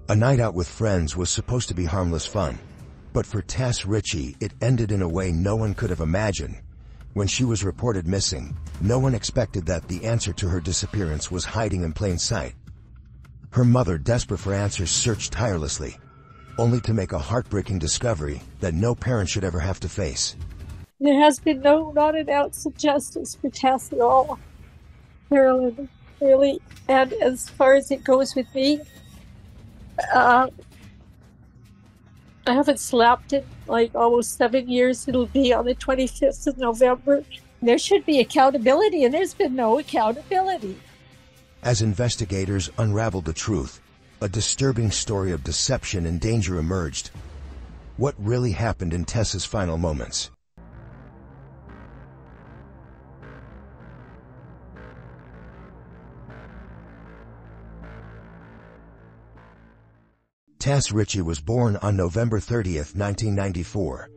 A night out with friends was supposed to be harmless fun, but for Tess Richey, it ended in a way no one could have imagined. When she was reported missing, no one expected that the answer to her disappearance was hiding in plain sight. Her mother, desperate for answers, searched tirelessly, only to make a heartbreaking discovery that no parent should ever have to face. There has been not an ounce of justice for Tess at all, Carolyn, really. And as far as it goes with me, I haven't slept in like almost 7 years. It'll be on the 25th of November. There should be accountability, and there's been no accountability. As investigators unraveled the truth, a disturbing story of deception and danger emerged. What really happened in Tess's final moments? Tess Richey was born on November 30, 1994.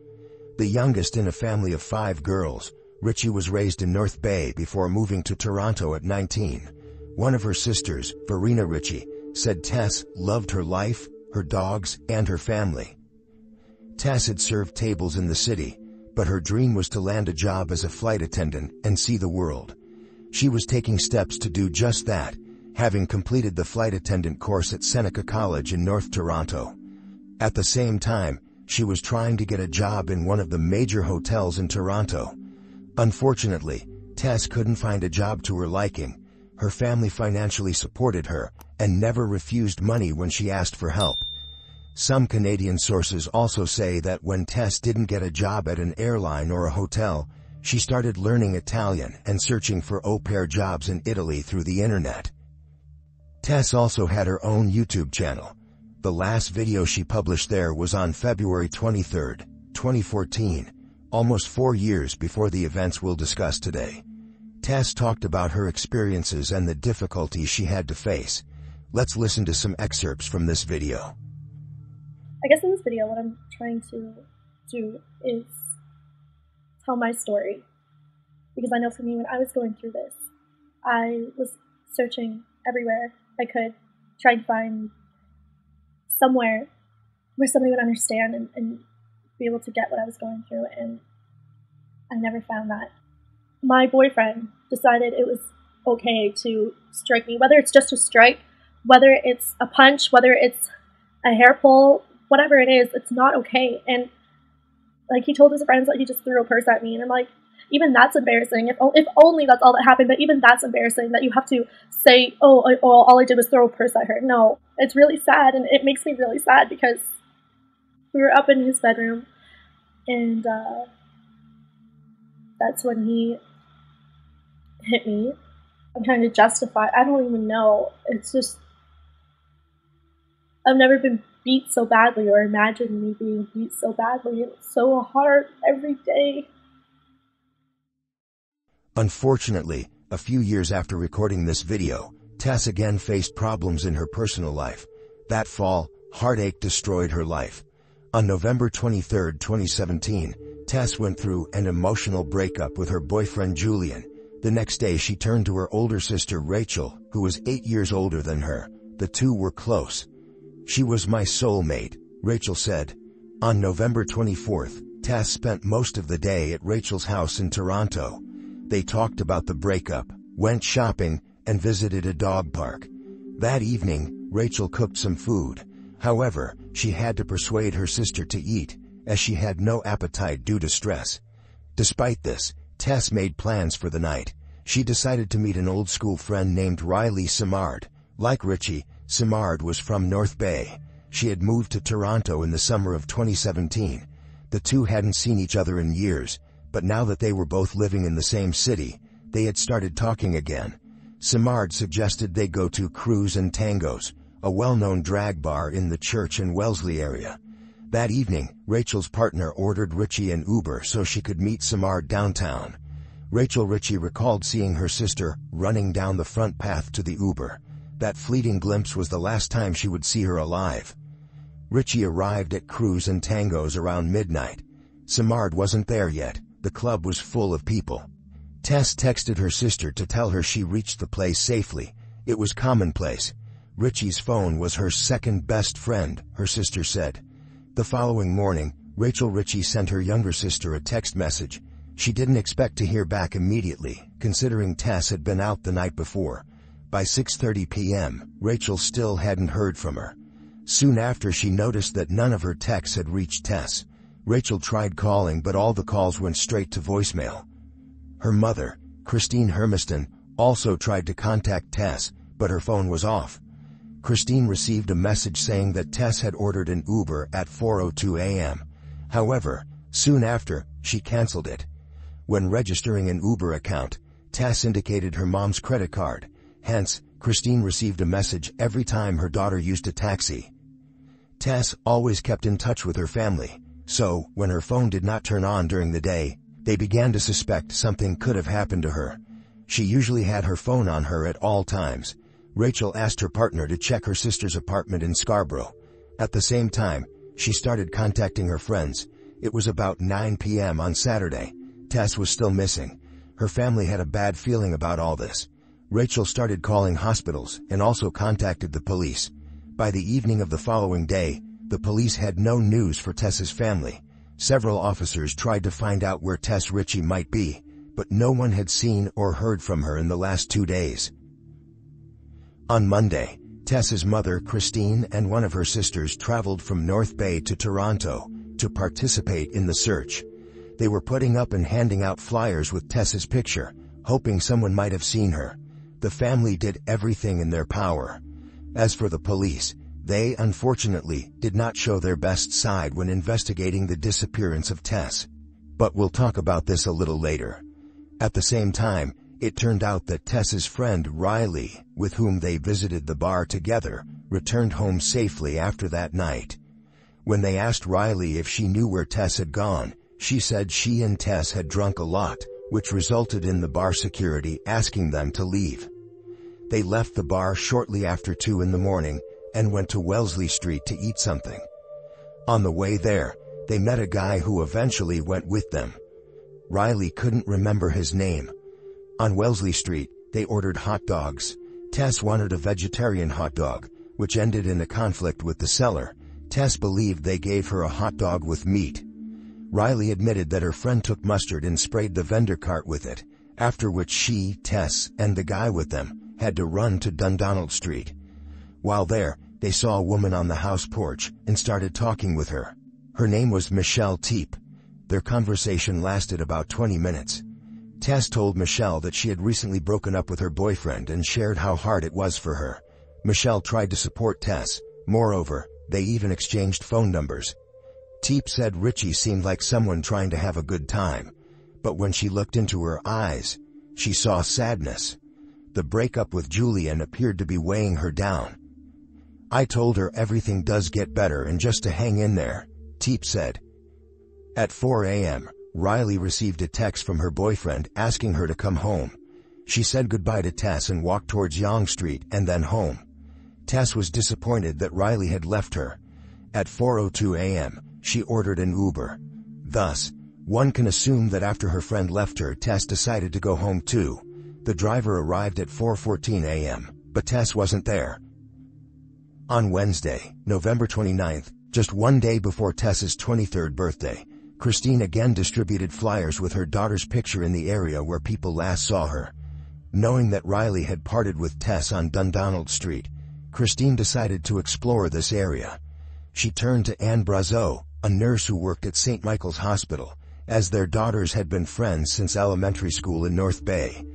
The youngest in a family of 5 girls, Richey was raised in North Bay before moving to Toronto at 19. One of her sisters, Verena Richey, said Tess loved her life, her dogs, and her family. Tess had served tables in the city, but her dream was to land a job as a flight attendant and see the world. She was taking steps to do just that, having completed the flight attendant course at Seneca College in North Toronto. At the same time, she was trying to get a job in one of the major hotels in Toronto. Unfortunately, Tess couldn't find a job to her liking. Her family financially supported her and never refused money when she asked for help. Some Canadian sources also say that when Tess didn't get a job at an airline or a hotel, she started learning Italian and searching for au pair jobs in Italy through the internet. Tess also had her own YouTube channel. The last video she published there was on February 23, 2014, almost 4 years before the events we'll discuss today. Tess talked about her experiences and the difficulties she had to face. Let's listen to some excerpts from this video. I guess in this video what I'm trying to do is tell my story. Because I know for me, when I was going through this, I was searching everywhere I could, try and find somewhere where somebody would understand and be able to get what I was going through, and I never found that. My boyfriend decided it was okay to strike me, whether it's just a strike, whether it's a punch, whether it's a hair pull, whatever it is, it's not okay. And like, he told his friends that he just threw a purse at me, and I'm like, even that's embarrassing. If only that's all that happened, but even that's embarrassing that you have to say, oh, all I did was throw a purse at her. No, it's really sad, and it makes me really sad because we were up in his bedroom, and that's when he hit me. I'm trying to justify. I don't even know. It's just, I've never been beat so badly or imagined me being beat so badly. It's so hard every day. Unfortunately, a few years after recording this video, Tess again faced problems in her personal life. That fall, heartache destroyed her life. On November 23, 2017, Tess went through an emotional breakup with her boyfriend Julian. The next day she turned to her older sister Rachel, who was 8 years older than her. The two were close. "She was my soulmate," Rachel said. On November 24th, Tess spent most of the day at Rachel's house in Toronto. They talked about the breakup, went shopping, and visited a dog park. That evening, Rachel cooked some food. However, she had to persuade her sister to eat, as she had no appetite due to stress. Despite this, Tess made plans for the night. She decided to meet an old school friend named Riley Simard. Like Richey, Simard was from North Bay. She had moved to Toronto in the summer of 2017. The two hadn't seen each other in years, but now that they were both living in the same city, they had started talking again. Simard suggested they go to Cruise and Tangos, a well-known drag bar in the Church and Wellesley area. That evening, Rachel's partner ordered Richey an Uber so she could meet Simard downtown. Rachel Richey recalled seeing her sister running down the front path to the Uber. That fleeting glimpse was the last time she would see her alive. Richey arrived at Cruise and Tangos around midnight. Simard wasn't there yet. The club was full of people. Tess texted her sister to tell her she reached the place safely. It was commonplace. Richey's phone was her second best friend, her sister said. The following morning, Rachel Richey sent her younger sister a text message. She didn't expect to hear back immediately, considering Tess had been out the night before. By 6:30 p.m., Rachel still hadn't heard from her. Soon after, she noticed that none of her texts had reached Tess. Rachel tried calling, but all the calls went straight to voicemail. Her mother, Christine Hermiston, also tried to contact Tess, but her phone was off. Christine received a message saying that Tess had ordered an Uber at 4:02 a.m. However, soon after, she canceled it. When registering an Uber account, Tess indicated her mom's credit card. Hence, Christine received a message every time her daughter used a taxi. Tess always kept in touch with her family, so when her phone did not turn on during the day, they began to suspect something could have happened to her. She usually had her phone on her at all times. Rachel asked her partner to check her sister's apartment in Scarborough. At the same time, she started contacting her friends. It was about 9 p.m. on Saturday. Tess was still missing. Her family had a bad feeling about all this. Rachel started calling hospitals and also contacted the police. By the evening of the following day, the police had no news for Tess's family. Several officers tried to find out where Tess Richey might be, but no one had seen or heard from her in the last 2 days. On Monday, Tess's mother, Christine, and one of her sisters traveled from North Bay to Toronto to participate in the search. They were putting up and handing out flyers with Tess's picture, hoping someone might have seen her. The family did everything in their power. As for the police, they unfortunately did not show their best side when investigating the disappearance of Tess. But we'll talk about this a little later. At the same time, it turned out that Tess's friend Riley, with whom they visited the bar together, returned home safely after that night. When they asked Riley if she knew where Tess had gone, she said she and Tess had drunk a lot, which resulted in the bar security asking them to leave. They left the bar shortly after 2 in the morning and went to Wellesley Street to eat something. On the way there, they met a guy who eventually went with them. Riley couldn't remember his name. On Wellesley Street, they ordered hot dogs. Tess wanted a vegetarian hot dog, which ended in a conflict with the seller. Tess believed they gave her a hot dog with meat. Riley admitted that her friend took mustard and sprayed the vendor cart with it, after which she, Tess, and the guy with them had to run to Dundonald Street. While there, they saw a woman on the house porch and started talking with her. Her name was Michelle Teep. Their conversation lasted about 20 minutes. Tess told Michelle that she had recently broken up with her boyfriend and shared how hard it was for her. Michelle tried to support Tess. Moreover, they even exchanged phone numbers. Teep said Richey seemed like someone trying to have a good time, but when she looked into her eyes, she saw sadness. The breakup with Julian appeared to be weighing her down. "I told her everything does get better and just to hang in there," Teep said. At 4 a.m., Riley received a text from her boyfriend asking her to come home. She said goodbye to Tess and walked towards Yonge Street and then home. Tess was disappointed that Riley had left her. At 4:02 a.m., she ordered an Uber. Thus, one can assume that after her friend left her, Tess decided to go home too. The driver arrived at 4:14 a.m., but Tess wasn't there. On Wednesday, November 29th, just 1 day before Tess's 23rd birthday, Christine again distributed flyers with her daughter's picture in the area where people last saw her. Knowing that Riley had parted with Tess on Dundonald Street, Christine decided to explore this area. She turned to Anne Brazeau, a nurse who worked at St. Michael's Hospital, as their daughters had been friends since elementary school in North Bay.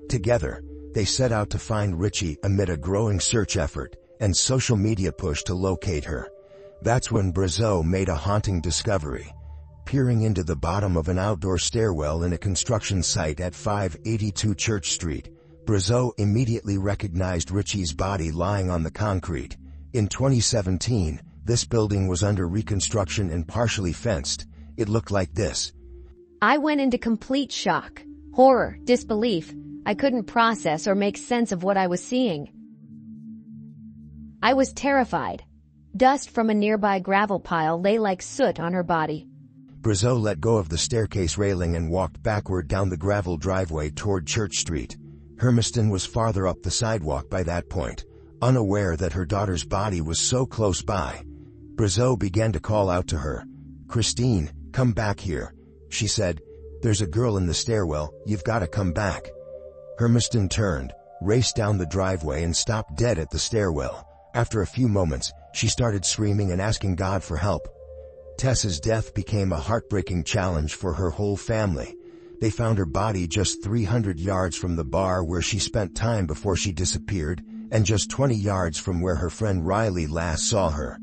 Together, they set out to find Richey amid a growing search effort and social media push to locate her. That's when Brazeau made a haunting discovery. Peering into the bottom of an outdoor stairwell in a construction site at 582 Church Street, Brazeau immediately recognized Richey's body lying on the concrete. In 2017, this building was under reconstruction and partially fenced. It looked like this. I went into complete shock, horror, disbelief. I couldn't process or make sense of what I was seeing. I was terrified. Dust from a nearby gravel pile lay like soot on her body. Brazeau let go of the staircase railing and walked backward down the gravel driveway toward Church Street. Hermiston was farther up the sidewalk by that point. Unaware that her daughter's body was so close by, Brazeau began to call out to her. "Christine, come back here," she said. "There's a girl in the stairwell, you've got to come back." Hermiston turned, raced down the driveway and stopped dead at the stairwell. After a few moments, she started screaming and asking God for help. Tess's death became a heartbreaking challenge for her whole family. They found her body just 300 yards from the bar where she spent time before she disappeared, and just 20 yards from where her friend Riley last saw her.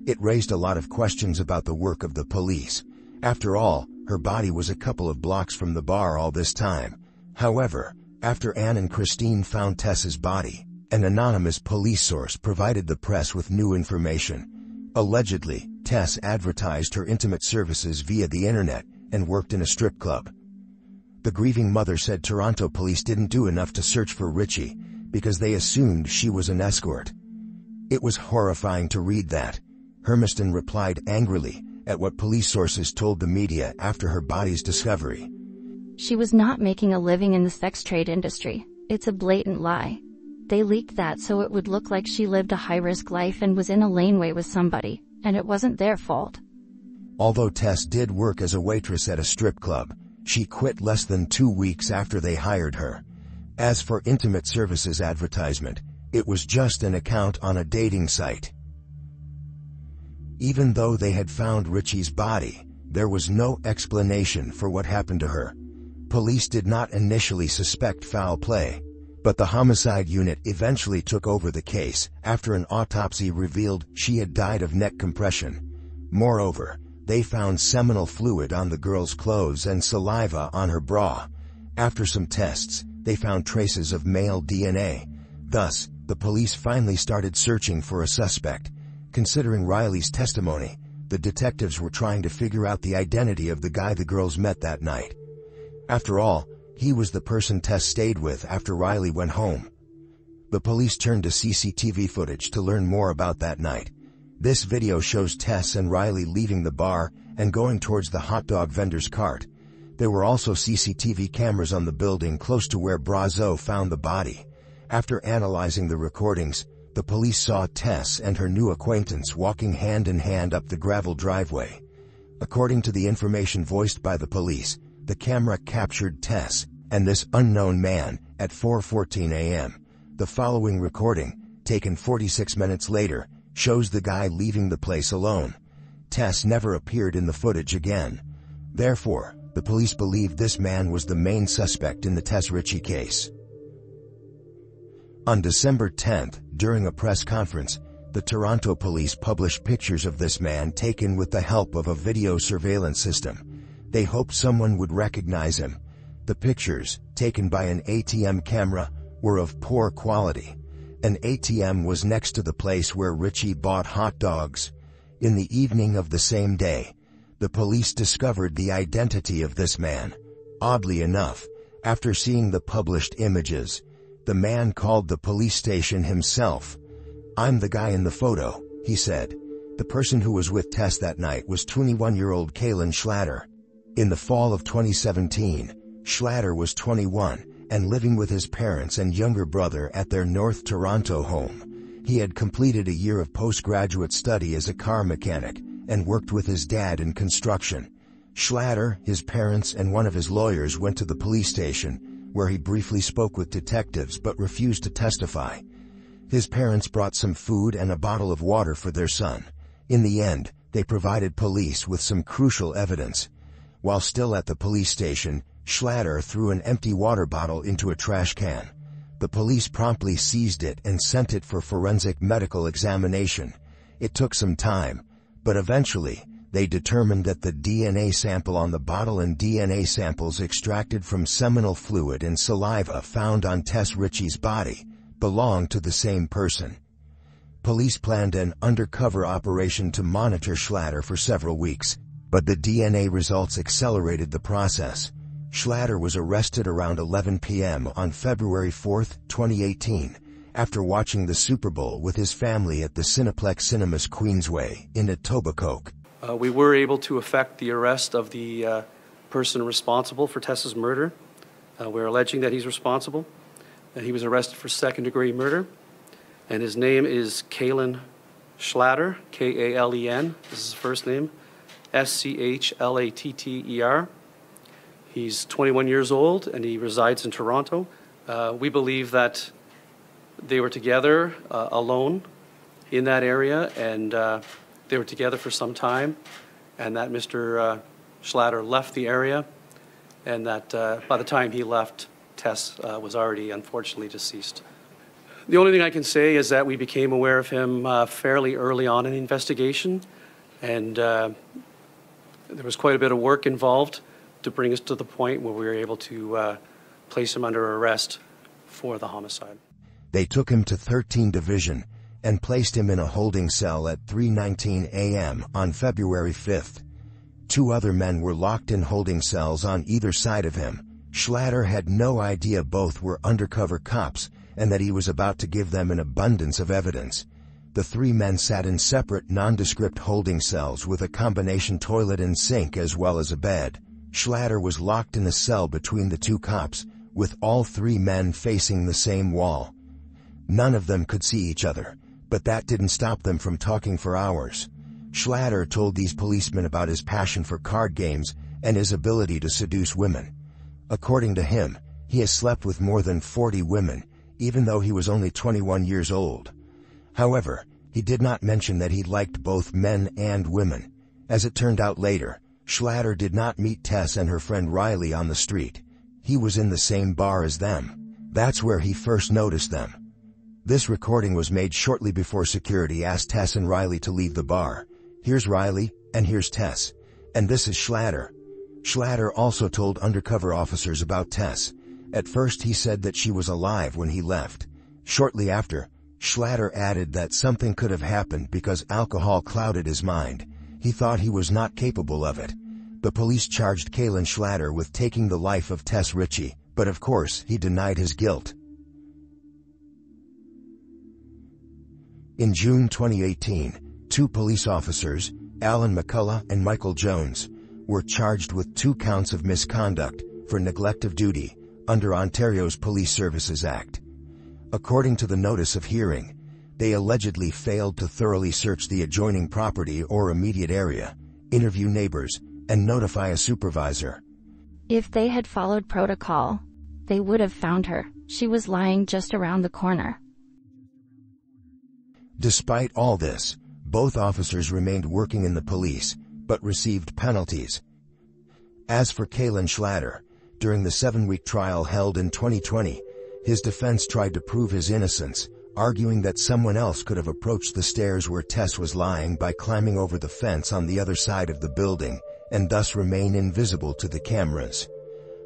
It raised a lot of questions about the work of the police. After all, her body was a couple of blocks from the bar all this time. However, after Anne and Christine found Tess's body, an anonymous police source provided the press with new information. Allegedly, Tess advertised her intimate services via the internet and worked in a strip club. The grieving mother said Toronto police didn't do enough to search for Richey because they assumed she was an escort. It was horrifying to read that. Hermiston replied angrily at what police sources told the media after her body's discovery. "She was not making a living in the sex trade industry. It's a blatant lie. They leaked that so it would look like she lived a high-risk life and was in a laneway with somebody, and it wasn't their fault." Although Tess did work as a waitress at a strip club, she quit less than 2 weeks after they hired her. As for intimate services advertisement, it was just an account on a dating site. Even though they had found Richey's body, there was no explanation for what happened to her. Police did not initially suspect foul play, but the homicide unit eventually took over the case after an autopsy revealed she had died of neck compression. Moreover, they found seminal fluid on the girl's clothes and saliva on her bra. After some tests, they found traces of male DNA. Thus, the police finally started searching for a suspect. Considering Riley's testimony, the detectives were trying to figure out the identity of the guy the girls met that night. After all, he was the person Tess stayed with after Riley went home. The police turned to CCTV footage to learn more about that night. This video shows Tess and Riley leaving the bar and going towards the hot dog vendor's cart. There were also CCTV cameras on the building close to where Brazeau found the body. After analyzing the recordings, the police saw Tess and her new acquaintance walking hand in hand up the gravel driveway. According to the information voiced by the police, the camera captured Tess and this unknown man at 4:14 a.m. The following recording, taken 46 minutes later, shows the guy leaving the place alone. Tess never appeared in the footage again. Therefore, the police believed this man was the main suspect in the Tess Richey case. On December 10th, during a press conference, the Toronto police published pictures of this man taken with the help of a video surveillance system. They hoped someone would recognize him. The pictures, taken by an ATM camera, were of poor quality. An ATM was next to the place where Richey bought hot dogs. In the evening of the same day, the police discovered the identity of this man. Oddly enough, after seeing the published images, the man called the police station himself. "I'm the guy in the photo," he said. The person who was with Tess that night was 21-year-old Kaylin Schlatter. In the fall of 2017, Schlatter was 21 and living with his parents and younger brother at their North Toronto home. He had completed a year of postgraduate study as a car mechanic and worked with his dad in construction. Schlatter, his parents, and one of his lawyers went to the police station, where he briefly spoke with detectives but refused to testify. His parents brought some food and a bottle of water for their son. In the end, they provided police with some crucial evidence. While still at the police station, Schlatter threw an empty water bottle into a trash can. The police promptly seized it and sent it for forensic medical examination. It took some time, but eventually, they determined that the DNA sample on the bottle and DNA samples extracted from seminal fluid and saliva found on Tess Richey's body belonged to the same person. Police planned an undercover operation to monitor Schlatter for several weeks, but the DNA results accelerated the process. Schlatter was arrested around 11 p.m. on February 4, 2018, after watching the Super Bowl with his family at the Cineplex Cinemas Queensway in Etobicoke. We were able to effect the arrest of the person responsible for Tess's murder. We're alleging that he's responsible. He was arrested for second-degree murder. and his name is Kalen Schlatter, K-A-L-E-N. This is his first name, S-C-H-L-A-T-T-E-R. He's 21 years old, and he resides in Toronto. We believe that they were together alone in that area, and they were together for some time, and that Mr. Schlatter left the area, and that by the time he left, Tess was already unfortunately deceased. The only thing I can say is that we became aware of him fairly early on in the investigation, and there was quite a bit of work involved to bring us to the point where we were able to place him under arrest for the homicide. They took him to 13 Division and placed him in a holding cell at 3:19 a.m. on February 5th. 2 other men were locked in holding cells on either side of him. Schlatter had no idea both were undercover cops and that he was about to give them an abundance of evidence. The 3 men sat in separate, nondescript holding cells with a combination toilet and sink as well as a bed. Schlatter was locked in a cell between the 2 cops, with all 3 men facing the same wall. None of them could see each other, but that didn't stop them from talking for hours. Schlatter told these policemen about his passion for card games and his ability to seduce women. According to him, he has slept with more than 40 women, even though he was only 21 years old. However, he did not mention that he liked both men and women. As it turned out later, Schlatter did not meet Tess and her friend Riley on the street. He was in the same bar as them. That's where he first noticed them. This recording was made shortly before security asked Tess and Riley to leave the bar. Here's Riley, and here's Tess. And this is Schlatter. Schlatter also told undercover officers about Tess. At first he said that she was alive when he left. Shortly after, Schlatter added that something could have happened because alcohol clouded his mind. He thought he was not capable of it. The police charged Kalen Schlatter with taking the life of Tess Richey, but of course he denied his guilt. In June 2018, 2 police officers, Alan McCullough and Michael Jones, were charged with 2 counts of misconduct for neglect of duty under Ontario's Police Services Act. According to the notice of hearing, they allegedly failed to thoroughly search the adjoining property or immediate area, interview neighbors, and notify a supervisor. If they had followed protocol, they would have found her. She was lying just around the corner. Despite all this, both officers remained working in the police, but received penalties. As for Kalen Schlatter, during the 7-week trial held in 2020, his defense tried to prove his innocence, arguing that someone else could have approached the stairs where Tess was lying by climbing over the fence on the other side of the building, and thus remain invisible to the cameras.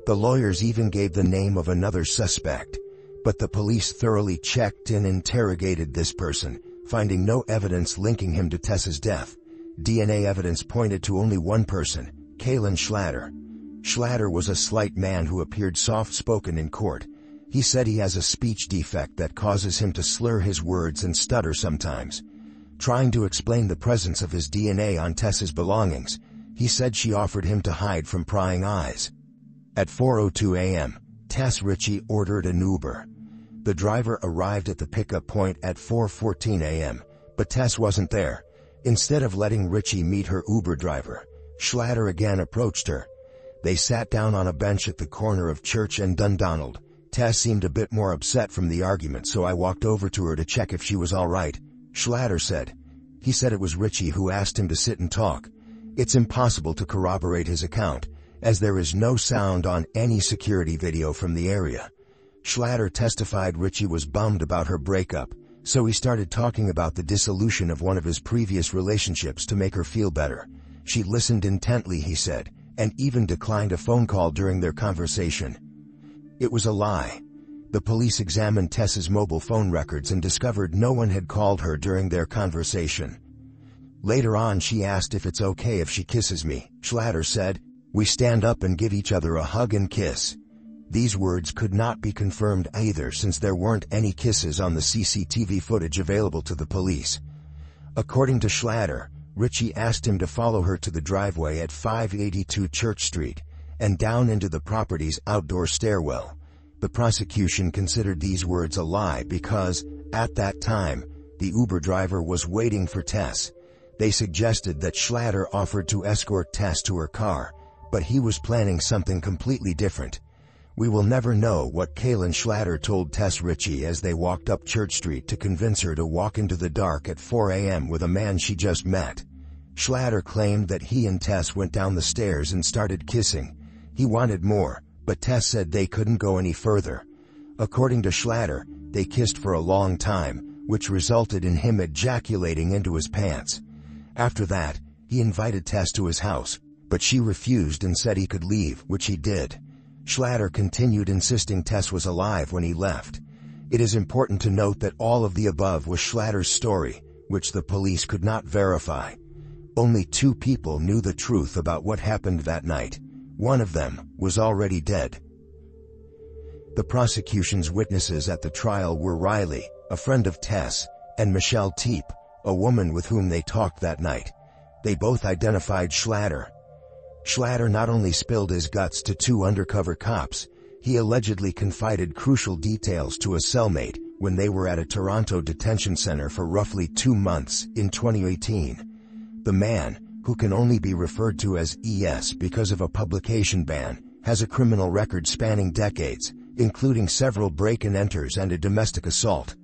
The lawyers even gave the name of another suspect, but the police thoroughly checked and interrogated this person, finding no evidence linking him to Tess's death. DNA evidence pointed to only one person, Kalen Schlatter. Schlatter was a slight man who appeared soft-spoken in court. He said he has a speech defect that causes him to slur his words and stutter sometimes. Trying to explain the presence of his DNA on Tess's belongings, he said she offered him to hide from prying eyes. At 4:02 a.m., Tess Richey ordered an Uber. The driver arrived at the pickup point at 4:14 a.m., but Tess wasn't there. Instead of letting Richey meet her Uber driver, Schlatter again approached her. They sat down on a bench at the corner of Church and Dundonald. Tess seemed a bit more upset from the argument, so I walked over to her to check if she was all right, Schlatter said. He said it was Richey who asked him to sit and talk. It's impossible to corroborate his account, as there is no sound on any security video from the area. Schlatter testified Richey was bummed about her breakup, so he started talking about the dissolution of one of his previous relationships to make her feel better. She listened intently, he said, and even declined a phone call during their conversation. It was a lie. The police examined Tess's mobile phone records and discovered no one had called her during their conversation. Later on, she asked if it's okay if she kisses me. Schlatter said, "We stand up and give each other a hug and kiss." These words could not be confirmed either, since there weren't any kisses on the CCTV footage available to the police. According to Schlatter, Richey asked him to follow her to the driveway at 582 Church Street and down into the property's outdoor stairwell. The prosecution considered these words a lie because, at that time, the Uber driver was waiting for Tess. They suggested that Schlatter offered to escort Tess to her car, but he was planning something completely different. We will never know what Kaylin Schlatter told Tess Richey as they walked up Church Street to convince her to walk into the dark at 4 a.m. with a man she just met. Schlatter claimed that he and Tess went down the stairs and started kissing. He wanted more, but Tess said they couldn't go any further. According to Schlatter, they kissed for a long time, which resulted in him ejaculating into his pants. After that, he invited Tess to his house, but she refused and said he could leave, which he did. Schlatter continued insisting Tess was alive when he left. It is important to note that all of the above was Schlatter's story, which the police could not verify. Only 2 people knew the truth about what happened that night. One of them was already dead. The prosecution's witnesses at the trial were Riley, a friend of Tess, and Michelle Teep, a woman with whom they talked that night. They both identified Schlatter. Schlatter not only spilled his guts to 2 undercover cops, he allegedly confided crucial details to a cellmate when they were at a Toronto detention center for roughly 2 months in 2018. The man, who can only be referred to as ES because of a publication ban, has a criminal record spanning decades, including several break-and-enters and a domestic assault.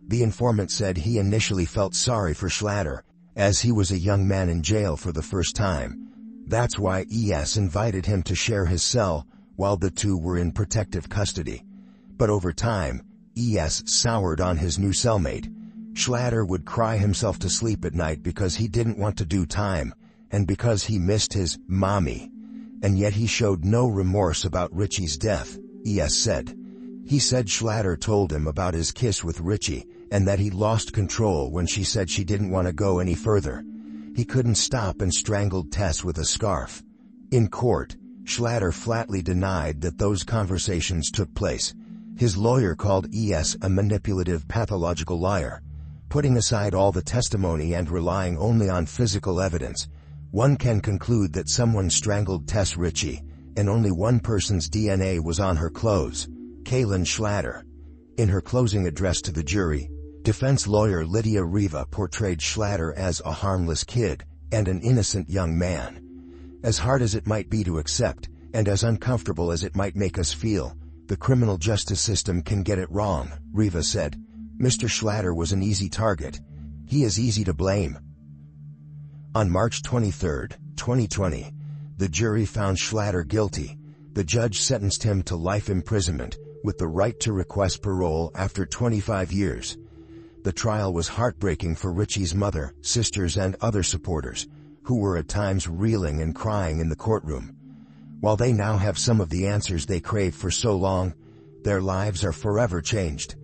The informant said he initially felt sorry for Schlatter, as he was a young man in jail for the first time. That's why ES invited him to share his cell while the 2 were in protective custody. But over time, ES soured on his new cellmate. Schlatter would cry himself to sleep at night because he didn't want to do time, and because he missed his mommy. And yet he showed no remorse about Richey's death, ES said. He said Schlatter told him about his kiss with Richey, and that he lost control when she said she didn't want to go any further. He couldn't stop and strangled Tess with a scarf. In court, Schlatter flatly denied that those conversations took place. His lawyer called ES a manipulative, pathological liar. Putting aside all the testimony and relying only on physical evidence, one can conclude that someone strangled Tess Richey, and only one person's DNA was on her clothes, Kaylin Schlatter. In her closing address to the jury, defense lawyer Lydia Riva portrayed Schlatter as a harmless kid and an innocent young man. As hard as it might be to accept, and as uncomfortable as it might make us feel, the criminal justice system can get it wrong, Riva said. Mr. Schlatter was an easy target. He is easy to blame. On March 23, 2020, the jury found Schlatter guilty. The judge sentenced him to life imprisonment, with the right to request parole after 25 years. The trial was heartbreaking for Richey's mother, sisters, and other supporters, who were at times reeling and crying in the courtroom. While they now have some of the answers they craved for so long, their lives are forever changed.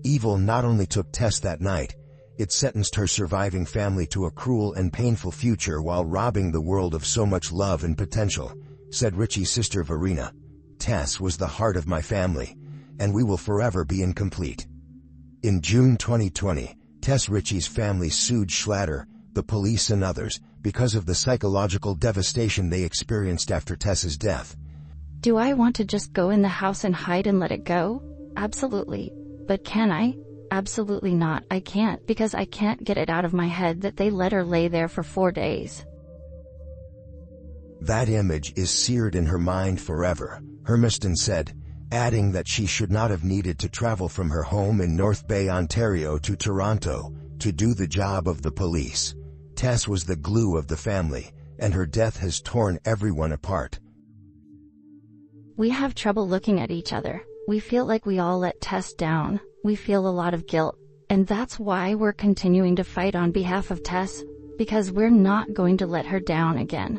Evil not only took Tess that night, it sentenced her surviving family to a cruel and painful future while robbing the world of so much love and potential, said Richey's sister Verena. Tess was the heart of my family, and we will forever be incomplete. In June 2020, Tess Richey's family sued Schlatter, the police, and others because of the psychological devastation they experienced after Tess's death. Do I want to just go in the house and hide and let it go? Absolutely. But can I? Absolutely not. I can't, because I can't get it out of my head that they let her lay there for 4 days. That image is seared in her mind forever, Hermiston said, adding that she should not have needed to travel from her home in North Bay, Ontario to Toronto to do the job of the police. Tess was the glue of the family, and her death has torn everyone apart. We have trouble looking at each other. We feel like we all let Tess down. We feel a lot of guilt, and that's why we're continuing to fight on behalf of Tess, because we're not going to let her down again.